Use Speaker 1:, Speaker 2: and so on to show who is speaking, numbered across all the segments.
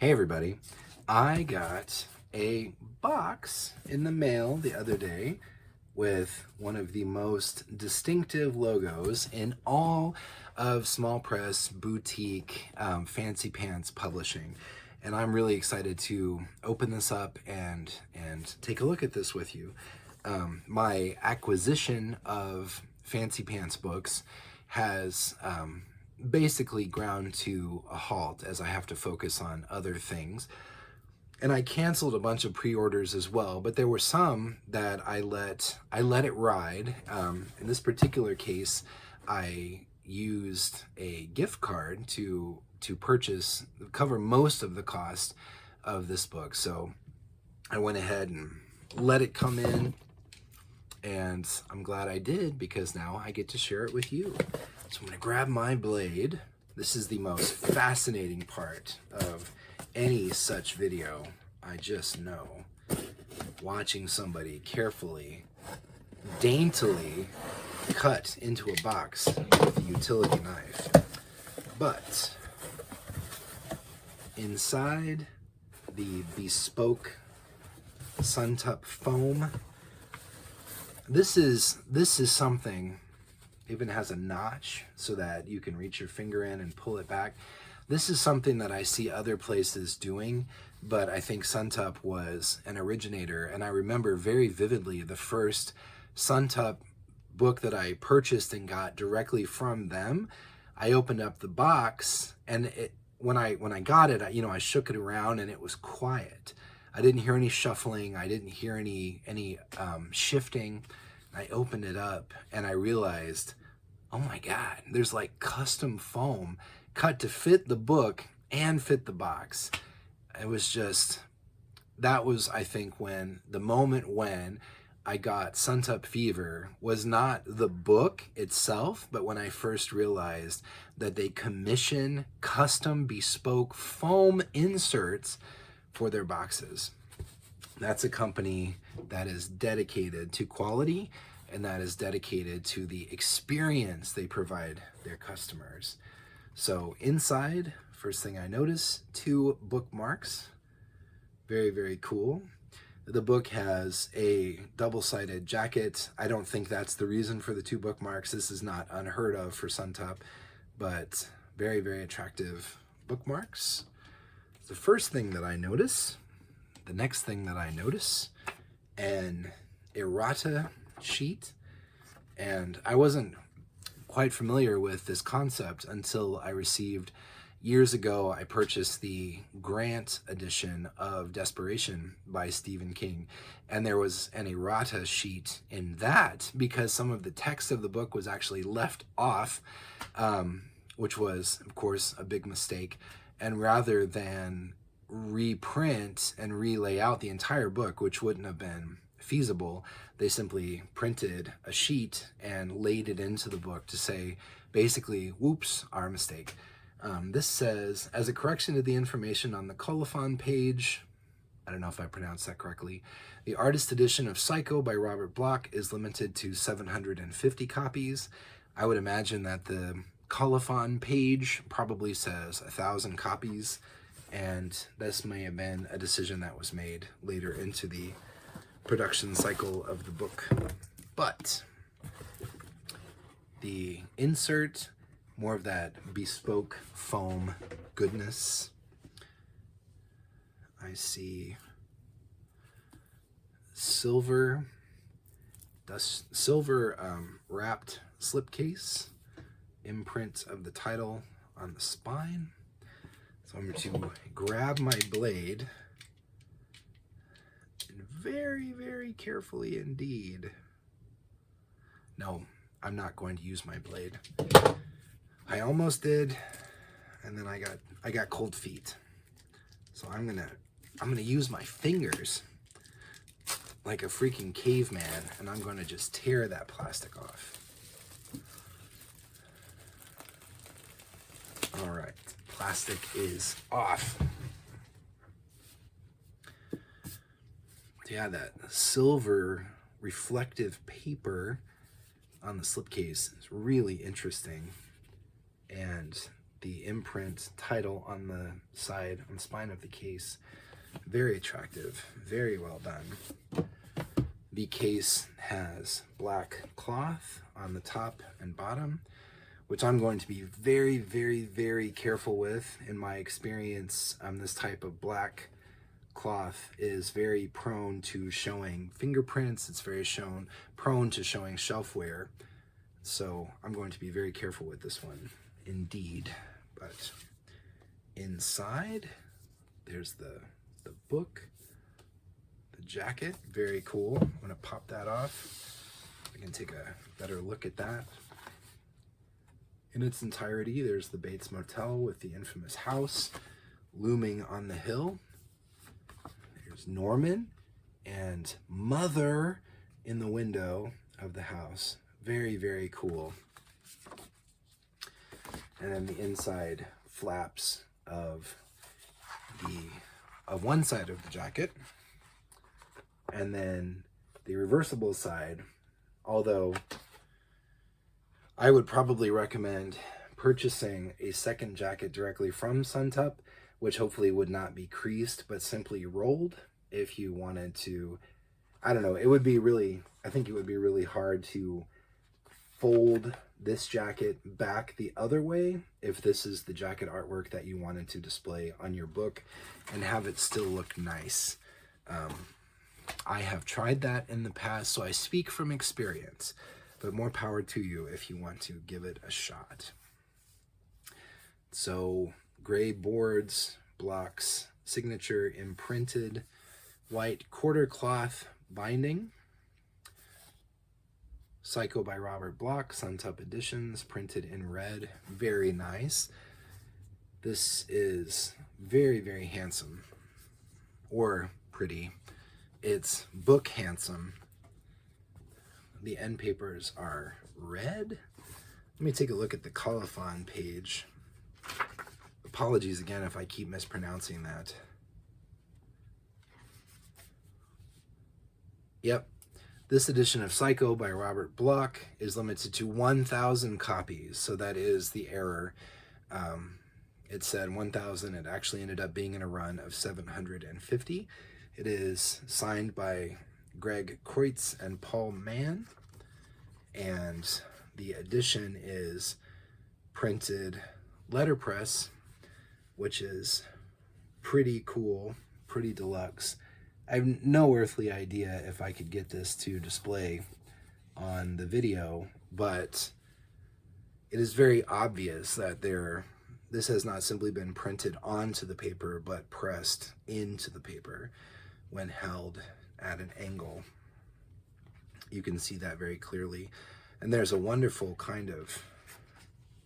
Speaker 1: Hey everybody, I got a box in the mail the other day with one of the most distinctive logos in all of small press, boutique, fancy pants publishing. And I'm really excited to open this up and take a look at this with you. My acquisition of fancy pants books has basically ground to a halt as I have to focus on other things. And I canceled a bunch of pre-orders as well, but there were some that I let it ride. In this particular case, I used a gift card to cover most of the cost of this book. So I went ahead and let it come in, and I'm glad I did because now I get to share it with you. So I'm gonna grab my blade. This is the most fascinating part of any such video. I just know watching somebody carefully, daintily cut into a box with a utility knife. But inside the Bespoke Suntup foam, this is something. Even has a notch so that you can reach your finger in and pull it back. This is something that I see other places doing, but I think Suntup was an originator. And I remember very vividly the first Suntup book that I purchased and got directly from them. I opened up the box, and when I got it, I shook it around and it was quiet. I didn't hear any shuffling. I didn't hear any shifting. I opened it up and I realized, oh my God, there's like custom foam cut to fit the book and fit the box. It was just, that was, I think, when the moment when I got Suntup fever was not the book itself, but when I first realized that they commission custom bespoke foam inserts for their boxes. That's a company that is dedicated to quality, and that is dedicated to the experience they provide their customers. So inside, first thing I notice, 2 bookmarks. Very, very cool. The book has a double-sided jacket. I don't think that's the reason for the 2 bookmarks. This is not unheard of for Suntup, but very, very attractive bookmarks. The first thing that I notice. The next thing that I notice, an Errata sheet, and I wasn't quite familiar with this concept until I received, years ago, I purchased the Grant edition of Desperation by Stephen King, and there was an Errata sheet in that because some of the text of the book was actually left off, which was, of course, a big mistake, and rather than reprint and relay out the entire book, which wouldn't have been feasible, they simply printed a sheet and laid it into the book to say, basically, whoops, our mistake. This says, as a correction to the information on the colophon page, I don't know if I pronounced that correctly, the artist edition of Psycho by Robert Bloch is limited to 750 copies. I would imagine that the colophon page probably says 1,000 copies. And this may have been a decision that was made later into the production cycle of the book. But the insert, more of that bespoke foam goodness. I see silver wrapped slipcase, imprint of the title on the spine. So I'm going to grab my blade and very, very carefully indeed. No, I'm not going to use my blade. I almost did, and then I got cold feet. So I'm gonna use my fingers like a freaking caveman, and I'm gonna just tear that plastic off. All right. Plastic is off. Yeah, that silver reflective paper on the slipcase is really interesting. And the imprint title on the side, on the spine of the case. Very attractive, very well done. The case has black cloth on the top and bottom, which I'm going to be very, very, very careful with. In my experience, this type of black cloth is very prone to showing fingerprints. It's very prone to showing shelf wear. So I'm going to be very careful with this one, indeed. But inside, there's the book, the jacket, very cool. I'm gonna pop that off. I can take a better look at that. In its entirety, there's the Bates Motel with the infamous house looming on the hill. There's Norman and Mother in the window of the house. Very, very cool. And then the inside flaps of one side of the jacket. And then the reversible side, although I would probably recommend purchasing a second jacket directly from Suntup, which hopefully would not be creased, but simply rolled. If you wanted to, I don't know, I think it would be really hard to fold this jacket back the other way if this is the jacket artwork that you wanted to display on your book and have it still look nice. I have tried that in the past, so I speak from experience, but more power to you if you want to give it a shot. So gray boards, Bloch's signature imprinted, white quarter cloth binding. Psycho by Robert Bloch, Suntup Editions, printed in red. Very nice. This is very, very handsome. Or pretty. It's book handsome. The end papers are red. Let me take a look at the colophon page. Apologies again if I keep mispronouncing that. Yep. This edition of Psycho by Robert Bloch is limited to 1,000 copies, so that is the error. It said 1,000. It actually ended up being in a run of 750. It is signed by Greg Kreutz and Paul Mann, and the edition is printed letterpress, which is pretty cool, pretty deluxe. I have no earthly idea if I could get this to display on the video, but it is very obvious that this has not simply been printed onto the paper, but pressed into the paper when held at an angle. You can see that very clearly. And there's a wonderful kind of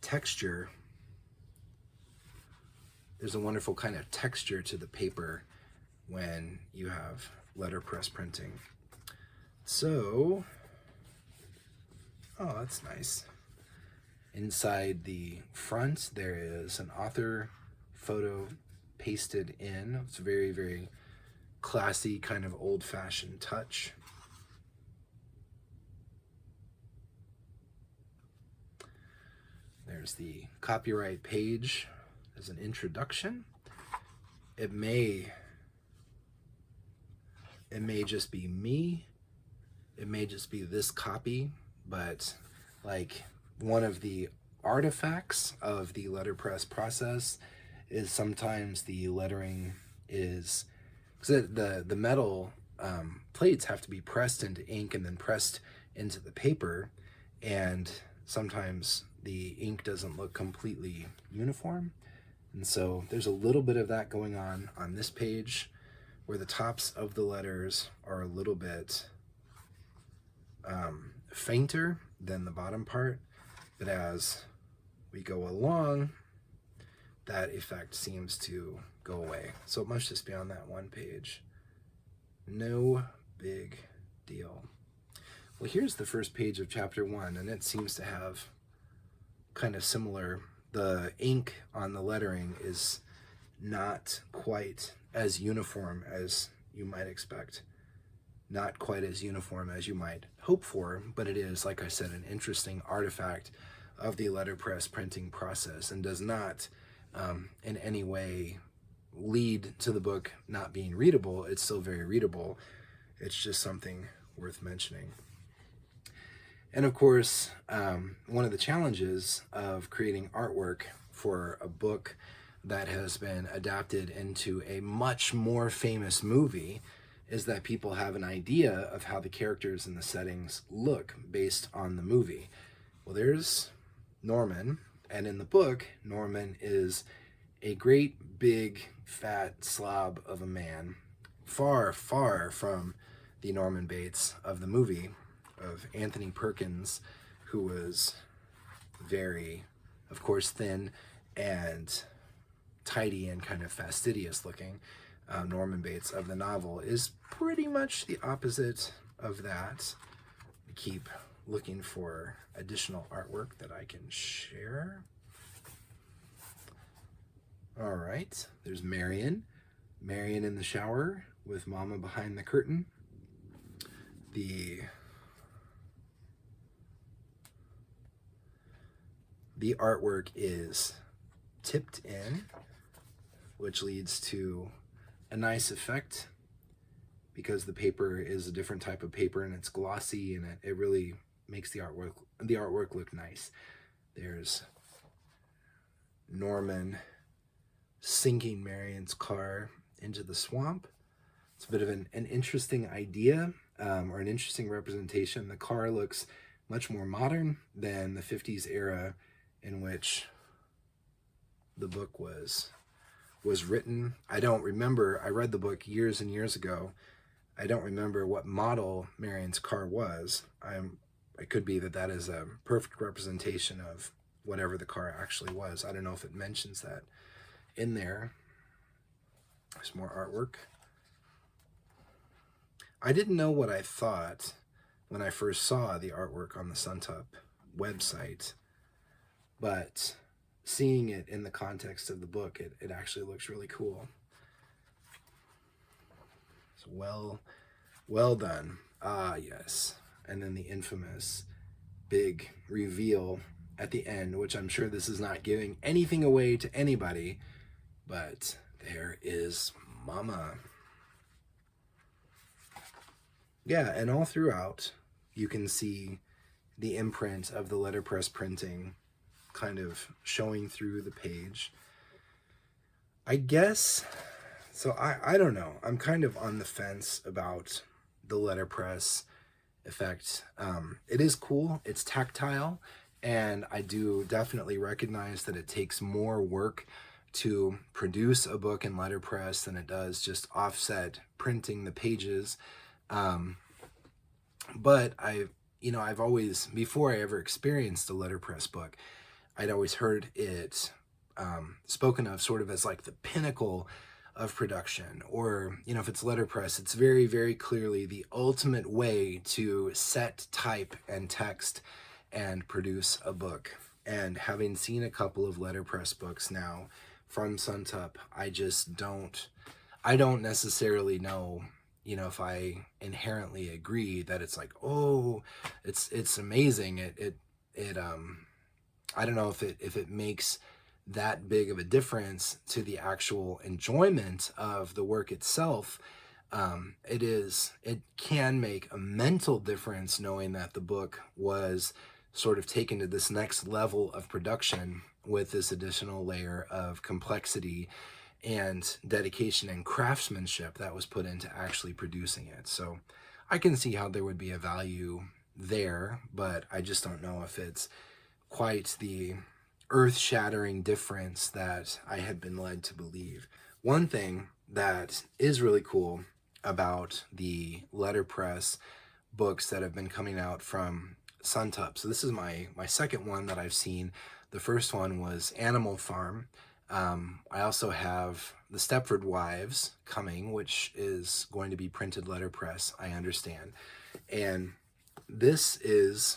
Speaker 1: texture. There's a wonderful kind of texture to the paper when you have letterpress printing. So, oh, that's nice. Inside the front, there is an author photo pasted in. It's a very, very classy, kind of old-fashioned touch. There's the copyright page as an introduction. It may just be me. It may just be this copy, but like one of the artifacts of the letterpress process is sometimes the lettering is, because the metal plates have to be pressed into ink and then pressed into the paper, and sometimes the ink doesn't look completely uniform. And so there's a little bit of that going on this page, where the tops of the letters are a little bit fainter than the bottom part, but as we go along, that effect seems to go away. So it must just be on that one page. No big deal. Well, here's the first page of chapter 1, and it seems to have kind of similar. The ink on the lettering is not quite as uniform as you might expect. Not quite as uniform as you might hope for, but it is, like I said, an interesting artifact of the letterpress printing process, and does not in any way lead to the book not being readable. It's still very readable. It's just something worth mentioning. And of course, one of the challenges of creating artwork for a book that has been adapted into a much more famous movie is that people have an idea of how the characters and the settings look based on the movie. Well, there's Norman, and in the book, Norman is a great big fat slob of a man, far, far from the Norman Bates of the movie, of Anthony Perkins, who was very, of course, thin and tidy and kind of fastidious looking. Norman Bates of the novel is pretty much the opposite of that. I keep looking for additional artwork that I can share. All right, there's Marion. Marion in the shower with Mama behind the curtain. The artwork is tipped in, which leads to a nice effect because the paper is a different type of paper and it's glossy, and it really makes the artwork look nice. There's Norman sinking Marion's car into the swamp. It's a bit of an interesting idea, or an interesting representation. The car looks much more modern than the 50s era in which the book was written. I don't remember. I read the book years and years ago. I don't remember what model Marion's car was. It could be that is a perfect representation of whatever the car actually was. I don't know if it mentions that in there. There's more artwork. I didn't know what I thought when I first saw the artwork on the Suntup website, but seeing it in the context of the book, it actually looks really cool. It's well done. Ah, yes. And then the infamous big reveal at the end, which I'm sure this is not giving anything away to anybody, but there is Mama. Yeah, and all throughout, you can see the imprint of the letterpress printing kind of showing through the page. I guess, so I don't know. I'm kind of on the fence about the letterpress effect. It is cool. It's tactile, and I do definitely recognize that it takes more work to produce a book in letterpress than it does just offset printing the pages. But I've always, before I ever experienced a letterpress book, I'd always heard it spoken of sort of as like the pinnacle of production, or, if it's letterpress, it's very, very clearly the ultimate way to set type and text and produce a book. And having seen a couple of letterpress books now from Suntup, I don't necessarily know, if I inherently agree that it's like, oh, it's amazing. I don't know if it makes that big of a difference to the actual enjoyment of the work itself. It can make a mental difference knowing that the book was sort of taken to this next level of production with this additional layer of complexity and dedication and craftsmanship that was put into actually producing it. So I can see how there would be a value there, but I just don't know if it's quite the earth-shattering difference that I had been led to believe. One thing that is really cool about the letterpress books that have been coming out from Suntup. So this is my second one that I've seen. The first one was Animal Farm. I also have the Stepford Wives coming, which is going to be printed letterpress, I understand. And this is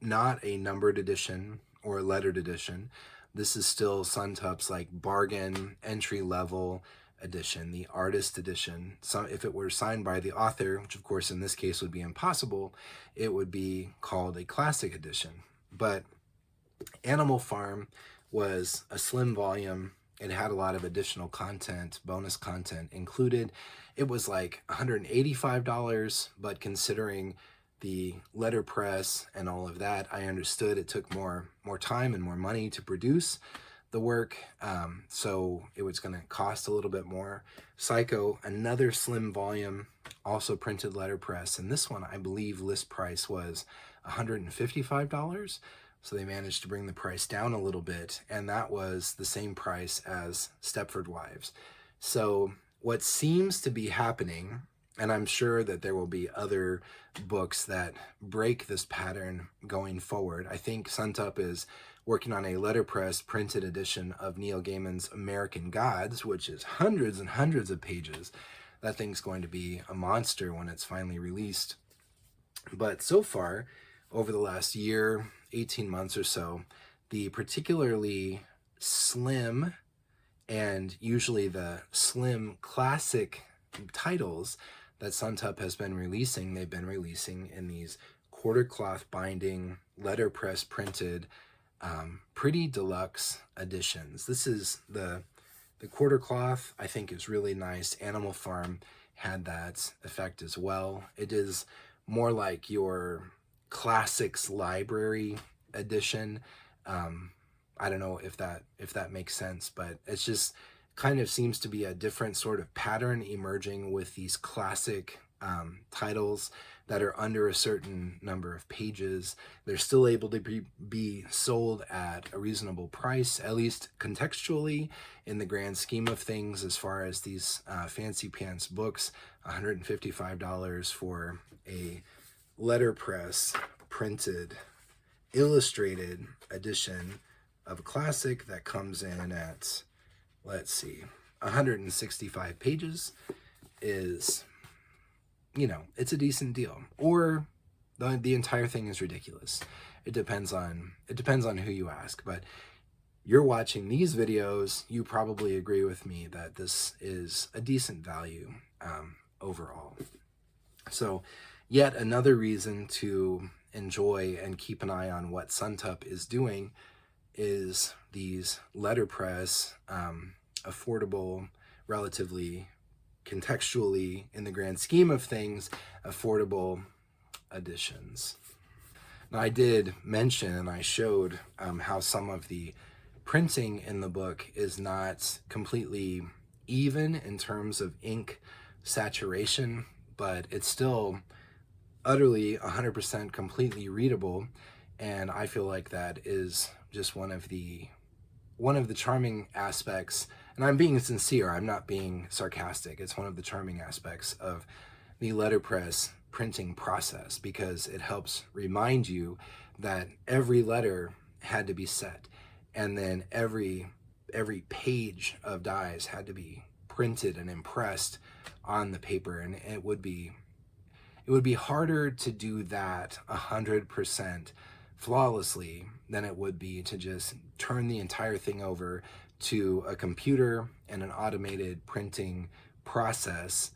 Speaker 1: not a numbered edition or a lettered edition. This is still Suntup's like bargain entry level edition, the artist edition. So if it were signed by the author, which of course in this case would be impossible, it would be called a classic edition. But Animal Farm was a slim volume. It had a lot of additional content, bonus content included. It was like $185, but considering the letterpress and all of that, I understood it took more time and more money to produce the work, so it was going to cost a little bit more. Psycho, another slim volume, also printed letterpress, and this one I believe list price was $155. So they managed to bring the price down a little bit, and that was the same price as Stepford Wives. So what seems to be happening, and I'm sure that there will be other books that break this pattern going forward. I think Suntup is working on a letterpress printed edition of Neil Gaiman's American Gods, which is hundreds and hundreds of pages. That thing's going to be a monster when it's finally released. But so far, over the last year, 18 months or so, the particularly slim and usually the slim classic titles that Suntup has been releasing, they've been releasing in these quarter cloth binding, letterpress printed, pretty deluxe editions. This is the quarter cloth, I think, is really nice. Animal Farm had that effect as well. It is more like your classics library edition. I don't know if that makes sense, but it's just kind of seems to be a different sort of pattern emerging with these classic titles that are under a certain number of pages. They're still able to be sold at a reasonable price, at least contextually in the grand scheme of things. As far as these fancy pants books, $155 for a letterpress printed illustrated edition of a classic that comes in at, let's see, 165 pages is, you know, it's a decent deal. Or the entire thing is ridiculous. It depends on who you ask. But you're watching these videos, you probably agree with me that this is a decent value overall. So yet another reason to enjoy and keep an eye on what Suntup is doing is these letterpress, affordable, relatively contextually, in the grand scheme of things, affordable editions. Now, I did mention and I showed how some of the printing in the book is not completely even in terms of ink saturation, but it's still utterly 100% completely readable, and I feel like that is just one of the charming aspects, and I'm being sincere, I'm not being sarcastic. It's one of the charming aspects of the letterpress printing process, because it helps remind you that every letter had to be set, and then every page of dies had to be printed and impressed on the paper, and it would be harder to do that 100% flawlessly than it would be to just turn the entire thing over to a computer and an automated printing process,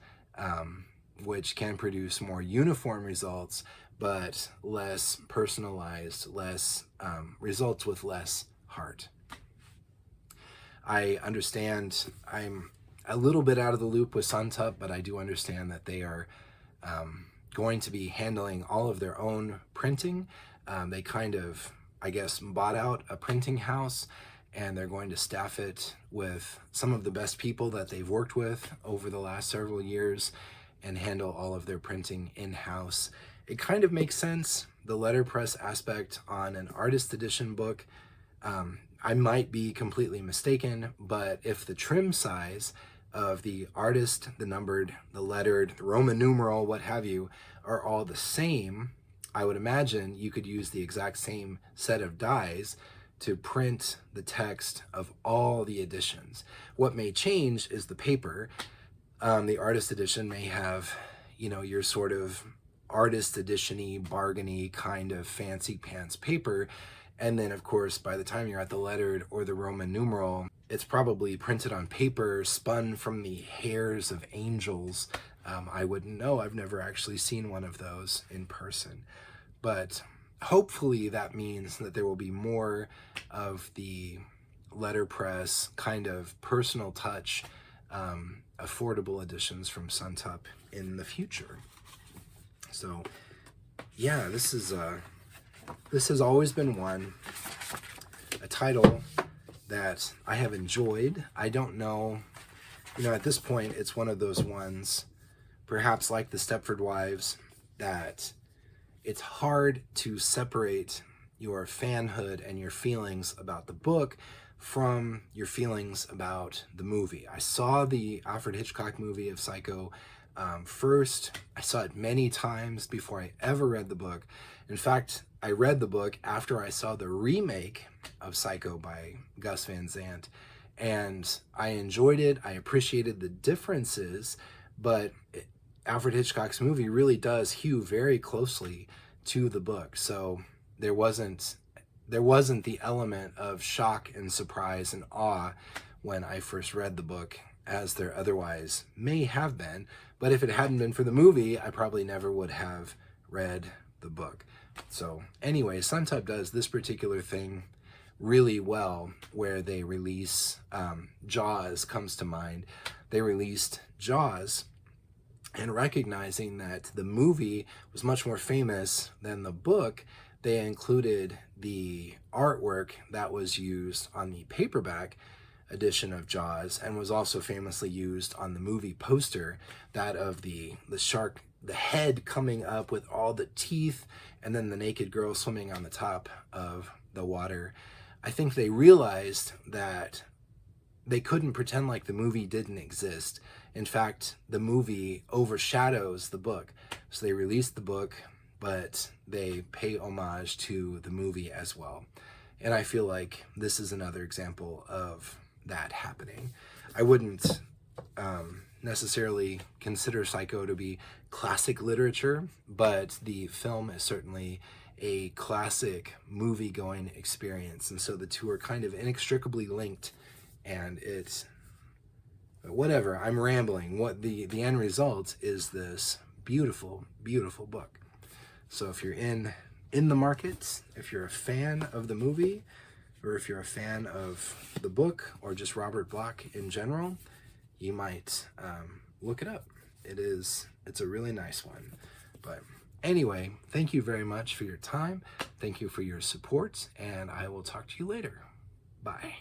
Speaker 1: which can produce more uniform results, but less personalized, less results with less heart. I understand I'm a little bit out of the loop with Suntup, but I do understand that they are going to be handling all of their own printing. They kind of, I guess, bought out a printing house, and they're going to staff it with some of the best people that they've worked with over the last several years and handle all of their printing in-house. It kind of makes sense, the letterpress aspect on an artist edition book. I might be completely mistaken, but if the trim size of the artist, the numbered, the lettered, the Roman numeral, what have you, are all the same, I would imagine you could use the exact same set of dies to print the text of all the editions. What may change is the paper. The artist edition may have, you know, your sort of artist edition-y, bargain-y kind of fancy pants paper. And then, of course, by the time you're at the lettered or the Roman numeral, it's probably printed on paper, spun from the hairs of angels. I wouldn't know. I've never actually seen one of those in person. But hopefully that means that there will be more of the letterpress kind of personal touch, affordable editions from Suntup in the future. So yeah, this has always been a title that I have enjoyed. I don't know, at this point, it's one of those ones, perhaps like the Stepford Wives, that it's hard to separate your fanhood and your feelings about the book from your feelings about the movie. I saw the Alfred Hitchcock movie of Psycho first. I saw it many times before I ever read the book. In fact, I read the book after I saw the remake of Psycho by Gus Van Sant, and I enjoyed it. I appreciated the differences, but Alfred Hitchcock's movie really does hew very closely to the book. So there wasn't the element of shock and surprise and awe when I first read the book, as there otherwise may have been. But if it hadn't been for the movie, I probably never would have read the book. So anyway, Suntup does this particular thing really well, where they release, Jaws comes to mind. They released Jaws, and recognizing that the movie was much more famous than the book, they included the artwork that was used on the paperback edition of Jaws, and was also famously used on the movie poster, that of the shark, the head coming up with all the teeth, and then the naked girl swimming on the top of the water. I think they realized that they couldn't pretend like the movie didn't exist. In fact, the movie overshadows the book. So they released the book, but they pay homage to the movie as well. And I feel like this is another example of that happening. I wouldn't necessarily consider Psycho to be classic literature, but the film is certainly a classic movie-going experience. And so the two are kind of inextricably linked, and it's, whatever, I'm rambling. What the end result is this beautiful, beautiful book. So if you're in the market, if you're a fan of the movie, or if you're a fan of the book, or just Robert Bloch in general, you might look it up. It's a really nice one. But anyway, thank you very much for your time. Thank you for your support, and I will talk to you later. Bye.